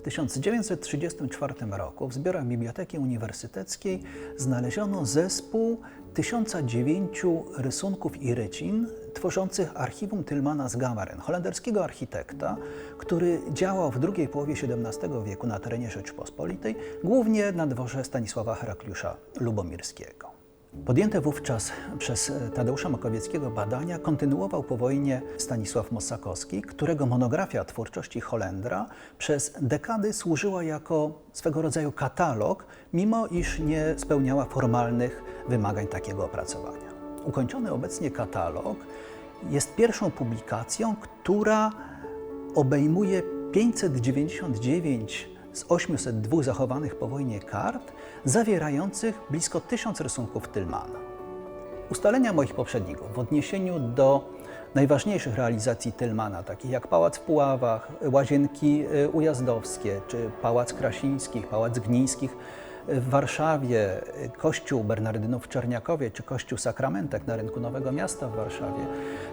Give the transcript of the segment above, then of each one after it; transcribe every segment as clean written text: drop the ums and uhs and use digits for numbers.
1934 roku w zbiorach Biblioteki Uniwersyteckiej znaleziono zespół 1009 rysunków i rycin tworzących archiwum Tillmana z Gameren, holenderskiego architekta, który działał w drugiej połowie XVII wieku na terenie Rzeczypospolitej, głównie na dworze Stanisława Herakliusza Lubomirskiego. Podjęte wówczas przez Tadeusza Makowieckiego badania kontynuował po wojnie Stanisław Mossakowski, którego monografia twórczości Holendra przez dekady służyła jako swego rodzaju katalog, mimo iż nie spełniała formalnych wymagań takiego opracowania. Ukończony obecnie katalog jest pierwszą publikacją, która obejmuje 599 z 802 zachowanych po wojnie kart, zawierających blisko 1000 rysunków Tillmana. Ustalenia moich poprzedników w odniesieniu do najważniejszych realizacji Tillmana, takich jak Pałac w Puławach, Łazienki Ujazdowskie, czy Pałac Krasińskich, Pałac Gnińskich w Warszawie, Kościół Bernardynów w Czerniakowie, czy Kościół Sakramentek na rynku Nowego Miasta w Warszawie,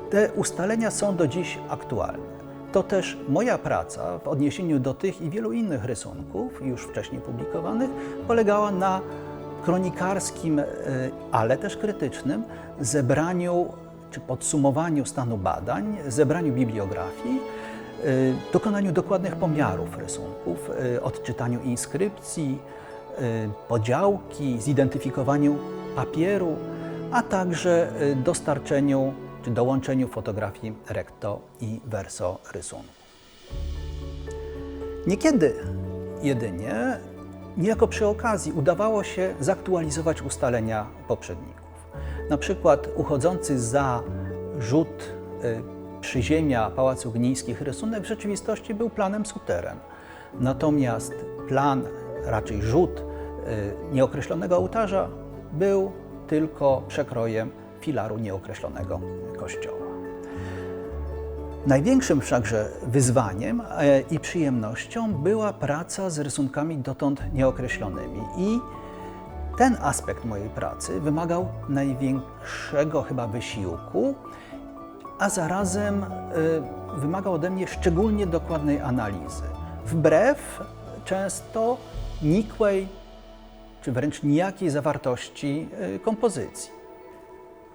te ustalenia są do dziś aktualne. To też moja praca w odniesieniu do tych i wielu innych rysunków, już wcześniej publikowanych, polegała na kronikarskim, ale też krytycznym zebraniu czy podsumowaniu stanu badań, zebraniu bibliografii, dokonaniu dokładnych pomiarów rysunków, odczytaniu inskrypcji, podziałki, zidentyfikowaniu papieru, a także dostarczeniu czy dołączeniu fotografii recto i verso rysunku. Niekiedy jedynie, niejako przy okazji, udawało się zaktualizować ustalenia poprzedników. Na przykład uchodzący za rzut przyziemia Pałacu Gnińskich rysunek w rzeczywistości był planem suterem. Natomiast plan, raczej rzut nieokreślonego ołtarza był tylko przekrojem filaru nieokreślonego kościoła. Największym wszakże wyzwaniem i przyjemnością była praca z rysunkami dotąd nieokreślonymi i ten aspekt mojej pracy wymagał największego chyba wysiłku, a zarazem wymagał ode mnie szczególnie dokładnej analizy, wbrew często nikłej czy wręcz nijakiej zawartości kompozycji.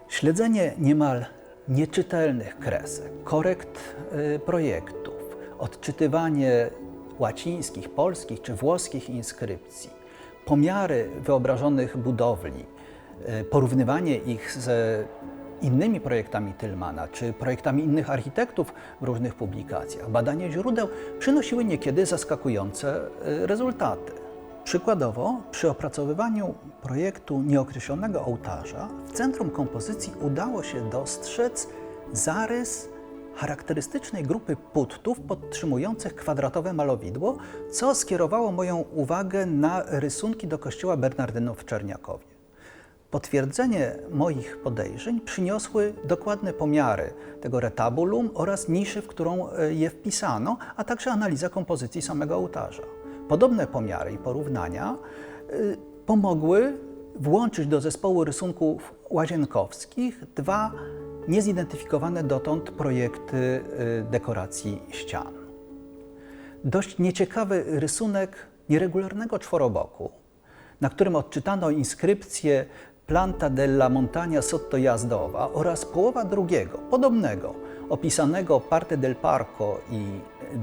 Śledzenie niemal nieczytelnych kresek, korekt projektów, odczytywanie łacińskich, polskich czy włoskich inskrypcji, pomiary wyobrażonych budowli, porównywanie ich z innymi projektami Tillmana czy projektami innych architektów w różnych publikacjach, badanie źródeł przynosiły niekiedy zaskakujące rezultaty. Przykładowo, przy opracowywaniu projektu nieokreślonego ołtarza w centrum kompozycji udało się dostrzec zarys charakterystycznej grupy puttów podtrzymujących kwadratowe malowidło, co skierowało moją uwagę na rysunki do kościoła Bernardynów w Czerniakowie. Potwierdzenie moich podejrzeń przyniosły dokładne pomiary tego retabulum oraz niszy, w którą je wpisano, a także analiza kompozycji samego ołtarza. Podobne pomiary i porównania pomogły włączyć do zespołu rysunków łazienkowskich dwa niezidentyfikowane dotąd projekty dekoracji ścian. Dość nieciekawy rysunek nieregularnego czworoboku, na którym odczytano inskrypcję Planta della Montagna sotto Jazdowa oraz połowa drugiego, podobnego, opisanego Parte del Parco i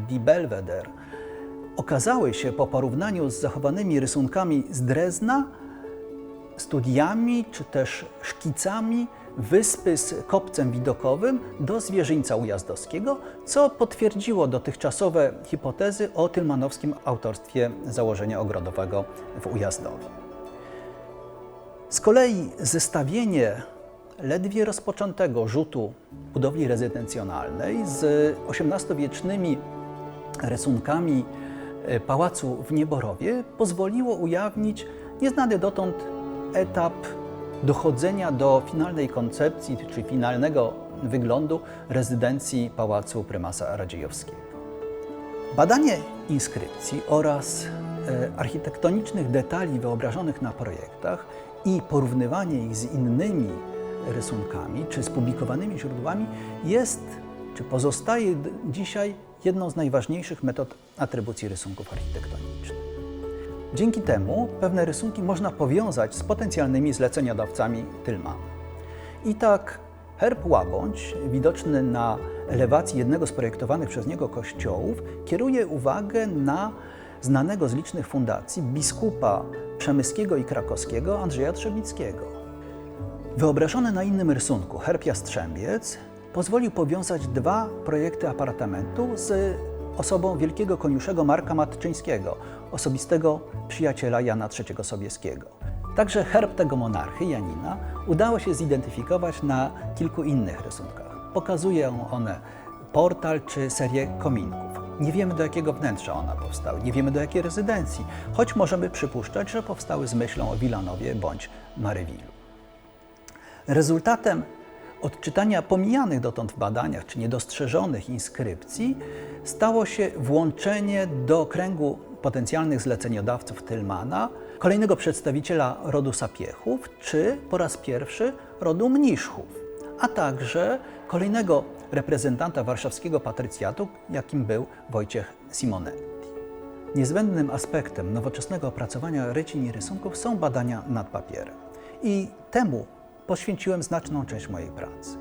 Di Belvedere, okazały się po porównaniu z zachowanymi rysunkami z Drezna studiami czy też szkicami wyspy z kopcem widokowym do zwierzyńca ujazdowskiego, co potwierdziło dotychczasowe hipotezy o tillmanowskim autorstwie założenia ogrodowego w Ujazdowie. Z kolei zestawienie ledwie rozpoczętego rzutu budowli rezydencjonalnej z XVIII-wiecznymi rysunkami pałacu w Nieborowie pozwoliło ujawnić nieznany dotąd etap dochodzenia do finalnej koncepcji czy finalnego wyglądu rezydencji pałacu prymasa Radziejowskiego. Badanie inskrypcji oraz architektonicznych detali wyobrażonych na projektach i porównywanie ich z innymi rysunkami czy z publikowanymi źródłami jest czy pozostaje dzisiaj jedną z najważniejszych metod atrybucji rysunków architektonicznych. Dzięki temu pewne rysunki można powiązać z potencjalnymi zleceniodawcami Tillmana. I tak herb Łabądź, widoczny na elewacji jednego z projektowanych przez niego kościołów, kieruje uwagę na znanego z licznych fundacji biskupa przemyskiego i krakowskiego Andrzeja Trzebnickiego. Wyobrażony na innym rysunku herb Jastrzębiec pozwolił powiązać dwa projekty apartamentu z osobą wielkiego koniuszego Marka Matczyńskiego, osobistego przyjaciela Jana III Sobieskiego. Także herb tego monarchy, Janina, udało się zidentyfikować na kilku innych rysunkach. Pokazują one portal czy serię kominków. Nie wiemy, do jakiego wnętrza one powstały, nie wiemy, do jakiej rezydencji, choć możemy przypuszczać, że powstały z myślą o Wilanowie bądź Marywilu. Rezultatem odczytania pomijanych dotąd w badaniach czy niedostrzeżonych inskrypcji stało się włączenie do kręgu potencjalnych zleceniodawców Tillmana kolejnego przedstawiciela rodu Sapiehów, czy po raz pierwszy rodu Mniszchów, a także kolejnego reprezentanta warszawskiego patrycjatu, jakim był Wojciech Simonetti. Niezbędnym aspektem nowoczesnego opracowania rycin i rysunków są badania nad papierem. I temu poświęciłem znaczną część mojej pracy.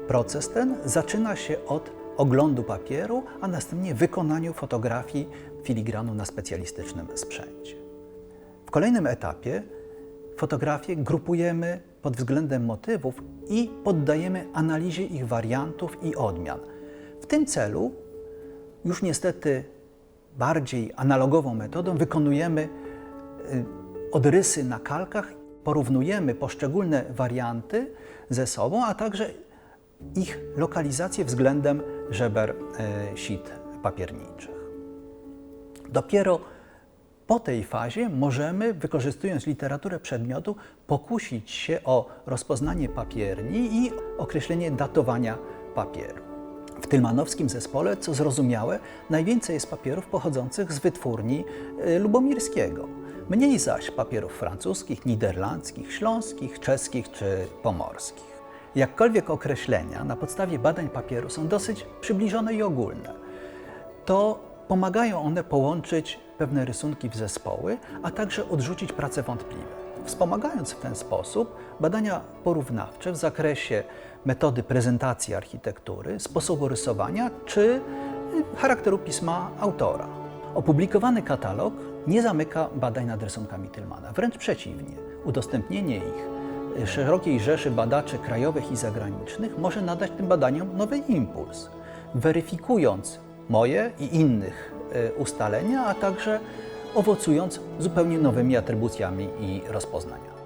Proces ten zaczyna się od oglądu papieru, a następnie wykonaniu fotografii filigranu na specjalistycznym sprzęcie. W kolejnym etapie fotografię grupujemy pod względem motywów i poddajemy analizie ich wariantów i odmian. W tym celu już niestety bardziej analogową metodą wykonujemy odrysy na kalkach, porównujemy poszczególne warianty ze sobą, a także ich lokalizację względem żeber sit papierniczych. Dopiero po tej fazie możemy, wykorzystując literaturę przedmiotu, pokusić się o rozpoznanie papierni i określenie datowania papieru. W tillmanowskim zespole, co zrozumiałe, najwięcej jest papierów pochodzących z wytwórni lubomirskiego. Mniej zaś papierów francuskich, niderlandzkich, śląskich, czeskich czy pomorskich. Jakkolwiek określenia na podstawie badań papieru są dosyć przybliżone i ogólne, to pomagają one połączyć pewne rysunki w zespoły, a także odrzucić prace wątpliwe, wspomagając w ten sposób badania porównawcze w zakresie metody prezentacji architektury, sposobu rysowania czy charakteru pisma autora. Opublikowany katalog nie zamyka badań nad rysunkami Tillmana, wręcz przeciwnie. Udostępnienie ich szerokiej rzeszy badaczy krajowych i zagranicznych może nadać tym badaniom nowy impuls, weryfikując moje i innych ustalenia, a także owocując zupełnie nowymi atrybucjami i rozpoznaniami.